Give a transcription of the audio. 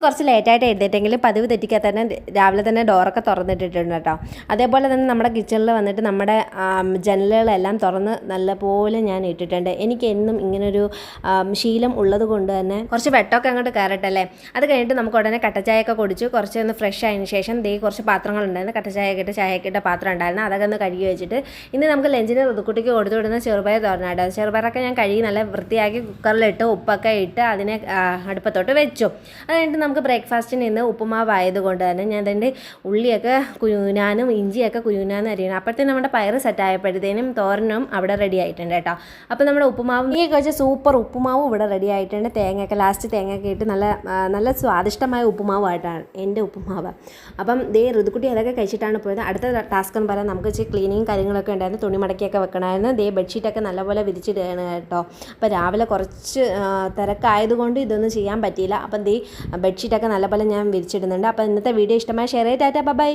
കുറച്ച് ലേറ്റായിട്ട് എഴുന്നേറ്റെങ്കിലും പതിവ് തെറ്റിക്കാൻ തന്നെ രാവിലെ തന്നെ ഡോറൊക്കെ തുറന്നിട്ടിട്ടുണ്ട് കേട്ടോ. അതേപോലെ തന്നെ നമ്മുടെ കിച്ചണിൽ വന്നിട്ട് നമ്മുടെ ജനലുകളെല്ലാം തുറന്ന് നല്ലപോലെ ഞാൻ ഇട്ടിട്ടുണ്ട്. എനിക്ക് എന്നും ഇങ്ങനൊരു ശീലം ഉള്ളത് കൊണ്ട് തന്നെ കുറച്ച് വെട്ടമൊക്കെ അങ്ങോട്ട് കയറട്ടല്ലേ. അത് കഴിഞ്ഞിട്ട് നമുക്ക് ഉടനെ കട്ടച്ചായൊക്കെ കുടിച്ചു കുറച്ച് ഒന്ന് ഫ്രഷ് ആയതിനു ശേഷം കുറച്ച് പാത്രങ്ങളുണ്ടായിരുന്നു. കട്ടച്ചായൊക്കെ ഇട്ട് ചായയൊക്കെ ഇട്ട പാത്രം ഉണ്ടായിരുന്നു. അതൊക്കെ ഒന്ന് കഴുകി വെച്ചിട്ട് ഇന്ന് നമുക്ക് ലഞ്ചിന് ഋതുക്കുട്ടിക്ക് കൊടുത്തു വിടുന്ന ചെറുപയർ തോരനാട്ടോ. ചെറുപയറൊക്കെ ഞാൻ കഴുകി നല്ല വൃത്തിയാക്കി കുക്കറിലിട്ട് ഉപ്പൊക്കെ ഇട്ട് അതിനെ അടുപ്പത്തോട്ട് വെച്ചു. അത് കഴിഞ്ഞിട്ട് നമുക്ക് ബ്രേക്ക്ഫാസ്റ്റിന് ഇന്ന് ഉപ്പുമാവ് ആയതുകൊണ്ട് തന്നെ ഞാൻ അതിൻ്റെ ഉള്ളിയൊക്കെ കുഞ്ഞാനും ഇഞ്ചിയൊക്കെ കുഞ്ഞാനും അരിയണം. അപ്പോഴത്തേനും നമ്മുടെ പയറ് സെറ്റായപ്പോഴത്തേനും തോരനും അവിടെ റെഡി ആയിട്ടുണ്ട് കേട്ടോ. അപ്പോൾ നമ്മുടെ ഉപ്പുമാവ് ഈ വെച്ച് സൂപ്പർ ഉപ്പുമാവും ഇവിടെ റെഡി ആയിട്ടുണ്ട്. തേങ്ങയൊക്കെ ലാസ്റ്റ് തേങ്ങയൊക്കെ ഇട്ട് നല്ല സ്വാദിഷ്ടമായ ഉപ്പുമാവായിട്ടാണ് എൻ്റെ ഉപ്പുമാവ്. അപ്പം ഋതുക്കുട്ടി അതൊക്കെ കഴിച്ചിട്ടാണ് പോയത്. അടുത്ത ടാസ്ക് എന്ന് പറയാൻ നമുക്ക് ഇച്ചിരി ക്ലീനിങ് കാര്യങ്ങളൊക്കെ ഉണ്ടായിരുന്നു. തുണി മടക്കിയൊക്കെ വെക്കണമായിരുന്നു. ബെഡ്ഷീറ്റൊക്കെ നല്ലപോലെ വിരിച്ചിടുകയാണ് കേട്ടോ. അപ്പോൾ രാവിലെ കുറച്ച് തിരക്കായതുകൊണ്ട് ഇതൊന്നും ചെയ്യാൻ പറ്റിയില്ല. അപ്പം ബെഡ്ഷീറ്റൊക്കെ നല്ലപോലെ ഞാൻ വിരിച്ചിടുന്നുണ്ട്. അപ്പോൾ ഇന്നത്തെ വീഡിയോ ഇഷ്ടമായി ഷെയർ ചെയ്ത് ടാറ്റാ ബൈ.